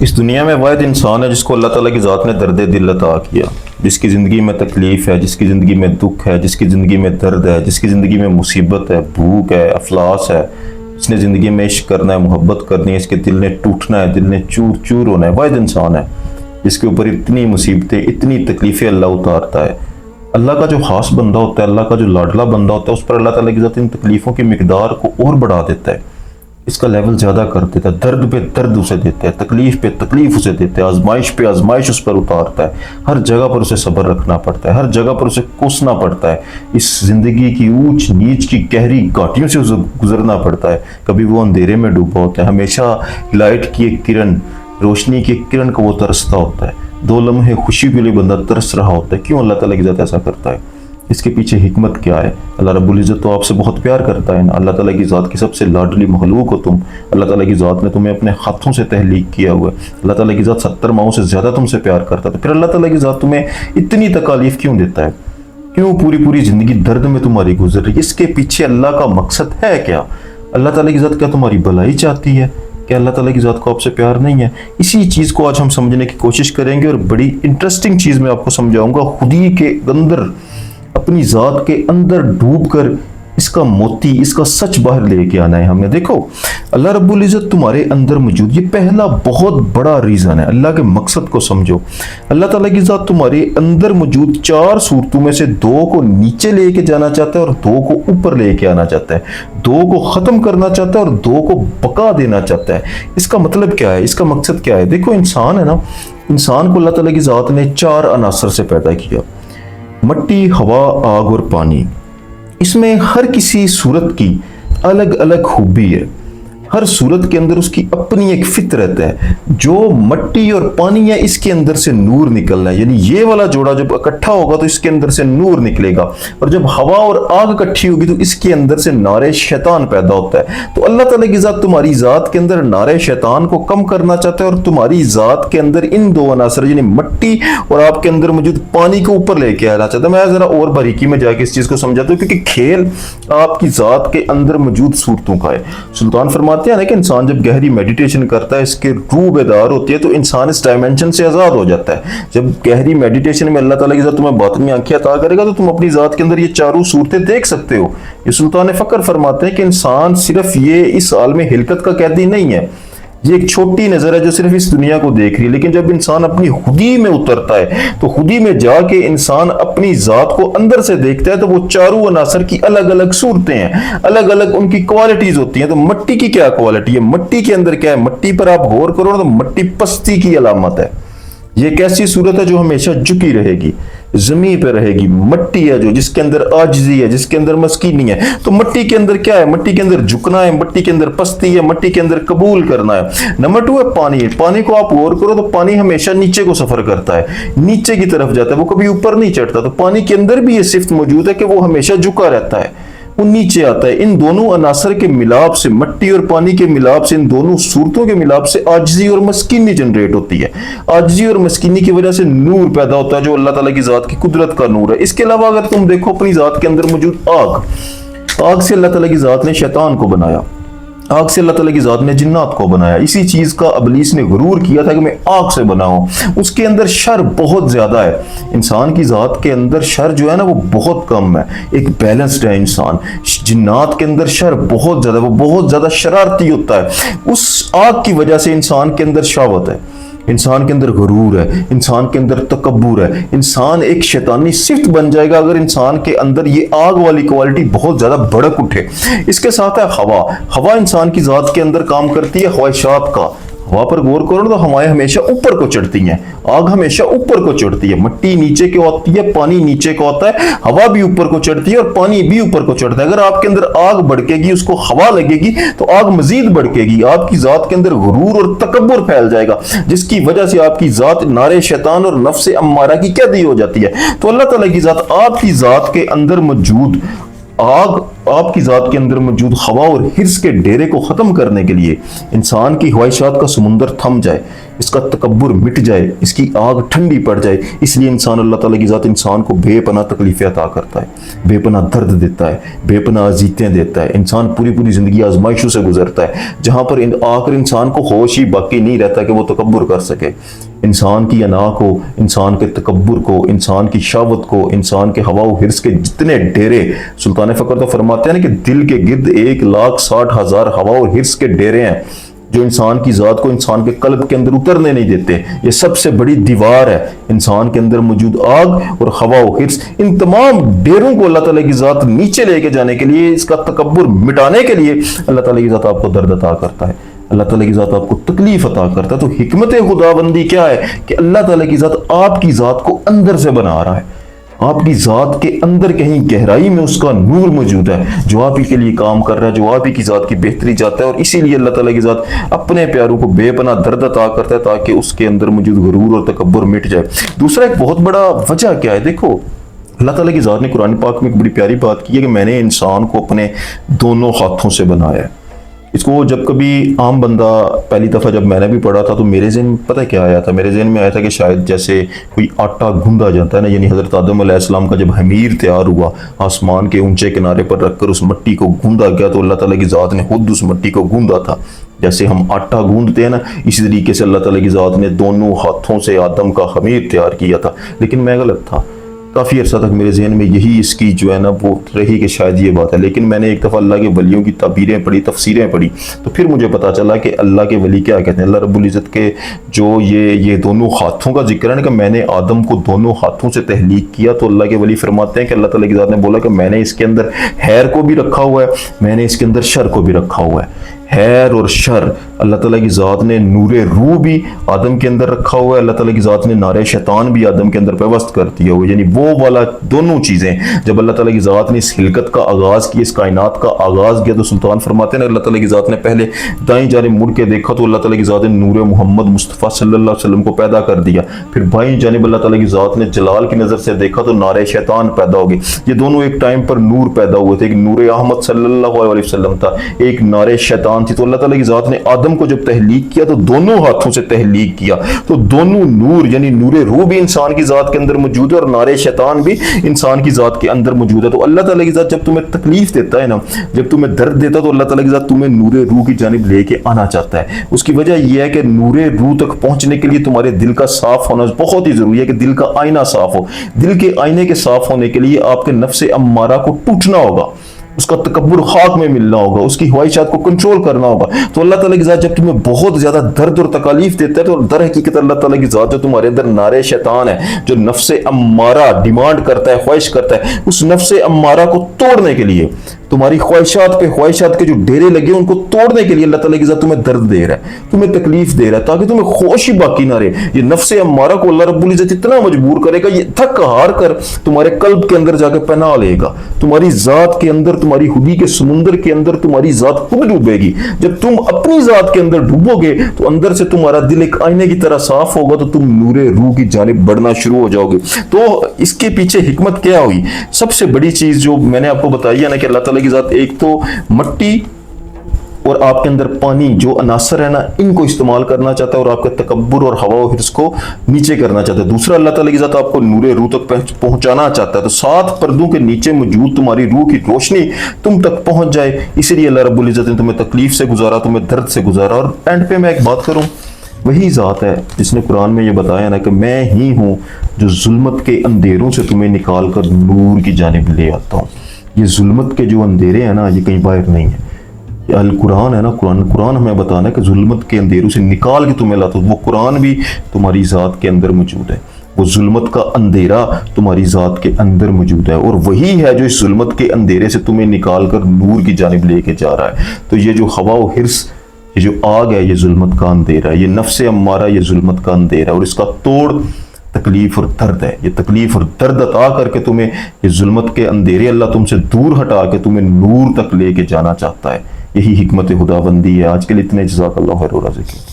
اس دنیا میں واحد انسان ہے جس کو اللہ تعالیٰ کی ذات نے درد دل عطا کیا، جس کی زندگی میں تکلیف ہے، جس کی زندگی میں دکھ ہے، جس کی زندگی میں درد ہے، جس کی زندگی میں مصیبت ہے، بھوک ہے، افلاس ہے، اس نے زندگی میں عشق کرنا ہے، محبت کرنی ہے، اس کے دل نے ٹوٹنا ہے، دل نے چور چور ہونا ہے، واحد انسان ہے جس کے اوپر اتنی مصیبتیں، اتنی تکلیفیں اللہ اتارتا ہے۔ اللہ کا جو خاص بندہ ہوتا ہے، اللہ کا جو لاڈلا بندہ ہوتا ہے، اس پر اللہ تعالیٰ کی ذات ان تکلیفوں کی مقدار کو اور بڑھا دیتا ہے، اس کا لیول زیادہ کر دیتا ہے، درد پہ درد اسے دیتا ہے، تکلیف پہ تکلیف اسے دیتا ہے، آزمائش پہ آزمائش اس پر اتارتا ہے، ہر جگہ پر اسے صبر رکھنا پڑتا ہے، ہر جگہ پر اسے کوسنا پڑتا ہے، اس زندگی کی اونچ نیچ کی گہری گھاٹیوں سے اسے گزرنا پڑتا ہے۔ کبھی وہ اندھیرے میں ڈوبا ہوتا ہے، ہمیشہ لائٹ کی ایک کرن، روشنی کی ایک کرن کو وہ ترستا ہوتا ہے، 2 لمحے خوشی کے لیے بندہ ترس رہا ہوتا ہے۔ کیوں اللہ تعالیٰ کی ذات ایسا کرتا ہے؟ اس کے پیچھے حکمت کیا ہے؟ اللہ رب العزت تو آپ سے بہت پیار کرتا ہے نا، اللہ تعالیٰ کی ذات کی سب سے لاڈلی مخلوق ہو تم، اللہ تعالیٰ کی ذات نے تمہیں اپنے ہاتھوں سے تخلیق کیا ہوا ہے، اللہ تعالیٰ کی ذات 70 ماؤں سے زیادہ تم سے پیار کرتا ہے، پھر اللہ تعالیٰ کی ذات تمہیں اتنی تکالیف کیوں دیتا ہے؟ کیوں پوری زندگی درد میں تمہاری گزر رہی ہے؟ اس کے پیچھے اللہ کا مقصد ہے کیا؟ اللہ تعالیٰ کی ذات کیا تمہاری بھلائی چاہتی ہے؟ کہ اللہ تعالیٰ کی ذات کو آپ سے پیار نہیں ہے؟ اسی چیز کو آج ہم سمجھنے کی کوشش کریں گے، اور بڑی انٹرسٹنگ چیز میں آپ کو سمجھاؤں گا، خودی کے اندر، اپنی ذات کے اندر ڈوب کر اس کا موتی، اس کا سچ باہر لے کے آنا ہے ہم نے۔ دیکھو، اللہ رب العزت تمہارے اندر موجود، یہ پہلا بہت بڑا ریزن ہے، اللہ کے مقصد کو سمجھو۔ اللہ تعالیٰ کی ذات تمہارے اندر موجود 4 صورتوں میں سے 2 کو نیچے لے کے جانا چاہتا ہے اور 2 کو اوپر لے کے آنا چاہتا ہے، 2 کو ختم کرنا چاہتا ہے اور 2 کو بقا دینا چاہتا ہے۔ اس کا مطلب کیا ہے؟ اس کا مقصد کیا ہے؟ دیکھو، انسان ہے نا، انسان کو اللہ تعالیٰ کی ذات نے 4 عناصر سے پیدا کیا: مٹی، ہوا، آگ اور پانی۔ اس میں ہر کسی صورت کی الگ الگ خوبی ہے، ہر صورت کے اندر اس کی اپنی ایک فطرت ہے۔ جو مٹی اور پانی ہے، اس کے اندر سے نور نکلنا ہے، یعنی یہ والا جوڑا جب اکٹھا ہوگا تو اس کے اندر سے نور نکلے گا، اور جب ہوا اور آگ اکٹھی ہوگی تو اس کے اندر سے نار شیطان پیدا ہوتا ہے۔ تو اللہ تعالیٰ کی ذات تمہاری ذات کے اندر نار شیطان کو کم کرنا چاہتا ہے، اور تمہاری ذات کے اندر ان 2 عناصر یعنی مٹی اور آپ کے اندر موجود پانی کو اوپر لے کے آنا چاہتا ہے۔ میں ذرا اور باریکی میں جا کے اس چیز کو سمجھاتا ہوں، کیونکہ کھیل آپ کی ذات کے اندر موجود صورتوں کا ہے۔ سلطان فرماتے ہیں نا کہ انسان جب گہری میڈیٹیشن کرتا ہے، اس کے روح بیدار ہوتی ہے، تو انسان اس ڈائمنشن سے آزاد ہو جاتا ہے۔ جب گہری میڈیٹیشن میں اللہ تعالیٰ کی ذات تمہیں باطنی آنکھیں عطا کرے گا تو تم اپنی ذات کے اندر یہ 4 صورتیں دیکھ سکتے ہو۔ یہ سلطان فقر فرماتے ہیں کہ انسان صرف یہ اس عالم حلقت کا قیدی نہیں ہے، یہ ایک چھوٹی نظر ہے جو صرف اس دنیا کو دیکھ رہی ہے، لیکن جب انسان اپنی خودی میں اترتا ہے تو خودی میں جا کے انسان اپنی ذات کو اندر سے دیکھتا ہے، تو وہ 4 عناصر کی الگ الگ صورتیں ہیں، الگ الگ ان کی کوالٹیز ہوتی ہیں۔ تو مٹی کی کیا کوالٹی ہے؟ مٹی کے اندر کیا ہے؟ مٹی پر آپ غور کرو تو مٹی پستی کی علامت ہے، یہ ایک ایسی صورت ہے جو ہمیشہ جھکی رہے گی، زمین پہ رہے گی۔ مٹی ہے جو جس کے اندر عاجزی ہے، جس کے اندر مسکینی ہے۔ تو مٹی کے اندر کیا ہے؟ مٹی کے اندر جھکنا ہے، مٹی کے اندر پستی ہے، مٹی کے اندر قبول کرنا ہے۔ نمبر 2 ہے پانی۔ پانی کو آپ غور کرو تو پانی ہمیشہ نیچے کو سفر کرتا ہے، نیچے کی طرف جاتا ہے، وہ کبھی اوپر نہیں چڑھتا۔ تو پانی کے اندر بھی یہ صفت موجود ہے کہ وہ ہمیشہ جھکا رہتا ہے، وہ نیچے آتا ہے۔ ان دونوں عناصر کے ملاپ سے، مٹی اور پانی کے ملاپ سے، ان دونوں صورتوں کے ملاپ سے عاجزی اور مسکینی جنریٹ ہوتی ہے۔ عاجزی اور مسکینی کی وجہ سے نور پیدا ہوتا ہے جو اللہ تعالیٰ کی ذات کی قدرت کا نور ہے۔ اس کے علاوہ اگر تم دیکھو اپنی ذات کے اندر موجود آگ سے اللہ تعالیٰ کی ذات نے شیطان کو بنایا، آگ سے اللہ تعالیٰ کی ذات نے جنات کو بنایا۔ اسی چیز کا ابلیس نے غرور کیا تھا کہ میں آگ سے بنا ہوں۔ اس کے اندر شر بہت زیادہ ہے، انسان کی ذات کے اندر شر جو ہے نا وہ بہت کم ہے، ایک بیلنسڈ ہے انسان۔ جنات کے اندر شر بہت زیادہ، وہ بہت زیادہ شرارتی ہوتا ہے۔ اس آگ کی وجہ سے انسان کے اندر شہوت ہے، انسان کے اندر غرور ہے، انسان کے اندر تکبر ہے، انسان ایک شیطانی صفت بن جائے گا اگر انسان کے اندر یہ آگ والی کوالٹی بہت زیادہ بڑک اٹھے۔ اس کے ساتھ ہے ہوا۔ ہوا انسان کی ذات کے اندر کام کرتی ہے خواہشات کا۔ ہوا پر غور کرو تو ہوائیں ہمیشہ اوپر کو چڑھتی ہیں، آگ ہمیشہ اوپر کو چڑھتی ہے۔ مٹی نیچے کو ہوتی ہے، پانی نیچے کو ہوتا ہے، ہوا بھی اوپر کو چڑھتی ہے اور پانی بھی اوپر کو چڑھتا ہے۔ اگر آپ کے اندر آگ بڑکے گی، اس کو ہوا لگے گی تو آگ مزید بڑکے گی، آپ کی ذات کے اندر غرور اور تکبر پھیل جائے گا، جس کی وجہ سے آپ کی ذات نار شیطان اور نفس امارہ کی قیدی ہو جاتی ہے۔ تو اللہ تعالیٰ کی ذات آپ کی ذات کے اندر موجود آگ، آپ کی ذات کے اندر موجود ہوا اور حرص کے ڈیرے کو ختم کرنے کے لیے، انسان کی خواہشات کا سمندر تھم جائے، اس کا تکبر مٹ جائے، اس کی آگ ٹھنڈی پڑ جائے۔ اس لیے انسان، اللہ تعالیٰ کی ذات انسان کو بے پناہ تکلیفیں عطا کرتا ہے، بے پناہ درد دیتا ہے، بے پناہ اذیتیں دیتا ہے۔ انسان پوری زندگی آزمائشوں سے گزرتا ہے، جہاں پر آخر انسان کو ہوش ہی باقی نہیں رہتا کہ وہ تکبر کر سکے۔ انسان کی انا کو، انسان کے تکبر کو، انسان کی شہوت کو، انسان کے ہوا و حرص کے جتنے ڈیرے، سلطان فقر تو فرماتے ہیں نا کہ دل کے گرد 1,60,000 ہوا و حرص کے ڈیرے ہیں جو انسان کی ذات کو انسان کے قلب کے اندر اترنے نہیں دیتے۔ یہ سب سے بڑی دیوار ہے انسان کے اندر موجود آگ اور ہوا و حرص۔ ان تمام ڈیروں کو اللہ تعالیٰ کی ذات نیچے لے کے جانے کے لیے، اس کا تکبر مٹانے کے لیے اللہ تعالیٰ کی ذات آپ کو درد عطا کرتا ہے، اللہ تعالیٰ کی ذات آپ کو تکلیف عطا کرتا ہے۔ تو حکمت خداوندی کیا ہے کہ اللہ تعالیٰ کی ذات آپ کی ذات کو اندر سے بنا رہا ہے، آپ کی ذات کے اندر کہیں گہرائی میں اس کا نور موجود ہے جو آپ ہی کے لیے کام کر رہا ہے، جو آپ ہی کی ذات کی بہتری چاہتا ہے۔ اور اسی لیے اللہ تعالیٰ کی ذات اپنے پیاروں کو بے پناہ درد عطا کرتا ہے تاکہ اس کے اندر موجود غرور اور تکبر مٹ جائے۔ دوسرا ایک بہت بڑا وجہ کیا ہے، دیکھو اللہ تعالیٰ کی ذات نے قرآن پاک میں ایک بڑی پیاری بات کی ہے کہ میں نے انسان کو اپنے دونوں ہاتھوں سے بنایا ہے۔ اس کو جب کبھی عام بندہ پہلی دفعہ جب میں نے بھی پڑھا تھا تو میرے ذہن میں پتہ کیا آیا تھا، میرے ذہن میں آیا تھا کہ شاید جیسے کوئی آٹا گوندا جاتا ہے نا، یعنی حضرت آدم علیہ السلام کا جب خمیر تیار ہوا، آسمان کے اونچے کنارے پر رکھ کر اس مٹی کو گوندا گیا تو اللہ تعالیٰ کی ذات نے خود اس مٹی کو گوندا تھا۔ جیسے ہم آٹا گوندتے ہیں نا، اسی طریقے سے اللہ تعالیٰ کی ذات نے دونوں ہاتھوں سے آدم کا خمیر تیار کیا تھا۔ لیکن میں غلط تھا، کافی عرصہ تک میرے ذہن میں یہی اس کی جو ہے نا وہ رہی کہ شاید یہ بات ہے۔ لیکن میں نے ایک دفعہ اللہ کے ولیوں کی تعبیریں پڑھی، تفسیریں پڑھی، تو پھر مجھے پتا چلا کہ اللہ کے ولی کیا کہتے ہیں۔ اللہ رب العزت کے جو یہ دونوں ہاتھوں کا ذکر ہے نا کہ میں نے آدم کو دونوں ہاتھوں سے تخلیق کیا، تو اللہ کے ولی فرماتے ہیں کہ اللہ تعالیٰ کی ذات نے بولا کہ میں نے اس کے اندر خیر کو بھی رکھا ہوا ہے، میں نے اس کے اندر شر کو بھی رکھا ہوا ہے۔ خیر اور شر، اللہ تعالیٰ کی ذات نے نور روح بھی آدم کے اندر رکھا ہوا ہے، اللہ تعالیٰ کی ذات نے نار شیطان بھی آدم کے اندر پیوست کر دیا ہوا ہے۔ یعنی وہ والا دونوں چیزیں جب اللہ تعالیٰ کی ذات نے اس خلقت کا آغاز کیا، اس کائنات کا آغاز کیا، تو سلطان فرماتے ہیں اللہ تعالیٰ کی ذات نے پہلے دائیں جانب مڑ کے دیکھا تو اللہ تعالیٰ کی ذات نے نور محمد مصطفیٰ صلی اللہ علیہ وسلم کو پیدا کر دیا۔ پھر بائیں جانب اللہ تعالیٰ کی ذات نے جلال کی نظر سے دیکھا تو نار شیطان پیدا ہو گئی۔ یہ دونوں ایک ٹائم پر نور پیدا ہوئے تھے، ایک نور احمد صلی اللہ علیہ وسلم تھا، ایک نار شیطان تھی۔ تو اللہ تعالیٰ کی ذات نے آدم کو جب تخلیق کیا تو دونوں ہاتھوں سے تخلیق کیا، تو دونوں نور یعنی نور روح بھی انسان کی ذات کے اندر موجود ہے اور نار شیطان بھی انسان کی ذات کے اندر موجود ہے۔ تو اللہ تعالیٰ کی ذات جب تمہیں تکلیف دیتا ہے نا، جب تمہیں درد دیتا ہے تو اللہ تعالیٰ کی ذات تمہیں نور روح کی جانب لے کے آنا چاہتا ہے۔ اس کی وجہ یہ ہے کہ نور روح تک پہنچنے کے لیے تمہارے دل کا صاف ہونا بہت ہی ضروری ہے کہ دل کا آئینہ صاف ہو۔ دل کے آئینے کے صاف ہونے کے لیے آپ کے نفس امارہ کو ٹوٹنا ہوگا، اس کا تکبر خاک میں ملنا ہوگا، اس کی خواہشات کو کنٹرول کرنا ہوگا۔ تو اللہ تعالیٰ کی ذات جب تمہیں بہت زیادہ درد اور تکالیف دیتا ہے تو در حقیقت اللہ تعالیٰ کی ذات جو تمہارے اندر نار شیطان ہے، جو نفس امارہ ڈیمانڈ کرتا ہے، خواہش کرتا ہے، اس نفس امارہ کو توڑنے کے لیے، تمہاری خواہشات پہ خواہشات کے جو ڈیرے لگے ان کو توڑنے کے لیے اللہ تعالیٰ کی ذات تمہیں درد دے رہا ہے، تمہیں تکلیف دے رہا ہے تاکہ تمہیں خوشی باقی نہ رہے۔ یہ نفس امارہ کو اللہ رب العزت اتنا مجبور کرے گا، یہ تھک ہار کر تمہارے قلب کے اندر جا کے پناہ لے گا، تمہاری ذات کے اندر، تمہاری خودی کے سمندر کے اندر تمہاری ذات خود ڈوبے گی۔ جب تم اپنی ذات کے اندر ڈوبو گے تو اندر سے تمہارا دل ایک آئینے کی طرح صاف ہوگا، تو تم نور روح کی جانب بڑھنا شروع ہو جاؤ گے۔ تو اس کے پیچھے حکمت کیا ہوئی؟ سب سے بڑی چیز جو میں نے آپ کو بتائی ہے نا کہ اللہ تعالیٰ کی ذات ایک تو مٹی اور آپ کے اندر پانی جو عناصر ہے نا ان کو استعمال کرنا چاہتا ہے اور آپ کے تکبر اور ہوا و حرص کو نیچے کرنا چاہتا ہے۔ دوسرا اللہ تعالیٰ کی ذات آپ کو نور روح تک پہنچانا چاہتا ہے، تو 7 پردوں کے نیچے موجود تمہاری روح کی روشنی تم تک پہنچ جائے۔ اسی لیے اللہ رب العزت نے تمہیں تکلیف سے گزارا، تمہیں درد سے گزارا۔ اور اینڈ پہ میں ایک بات کروں، وہی ذات ہے جس نے قرآن میں یہ بتایا نا کہ میں ہی ہوں جو ظلمت کے اندھیروں سے تمہیں نکال کر نور کی جانب لے آتا ہوں۔ یہ ظلمت کے جو اندھیرے ہیں نا یہ کہیں باہر نہیں ہے، یہ القرآن ہے نا، قرآن ہمیں بتانا ہے کہ ظلمت کے اندھیروں سے نکال کے تمہیں لاتا ہوں۔ وہ قرآن بھی تمہاری ذات کے اندر موجود ہے، وہ ظلمت کا اندھیرا تمہاری ذات کے اندر موجود ہے، اور وہی ہے جو اس ظلمت کے اندھیرے سے تمہیں نکال کر نور کی جانب لے کے جا رہا ہے۔ تو یہ جو ہوا و حرص، یہ جو آگ ہے، یہ ظلمت کا اندھیرا ہے، یہ نفس امارہ یہ ظلمت کا اندھیرا ہے، اور اس کا توڑ تکلیف اور درد ہے۔ یہ تکلیف اور درد عطا کر کے تمہیں یہ ظلمت کے اندھیرے اللہ تم سے دور ہٹا کے تمہیں نور تک لے کے جانا چاہتا ہے۔ یہی حکمت خداوندی ہے۔ آج کے لیے اتنے، جزاک اللہ خیر و رازقین۔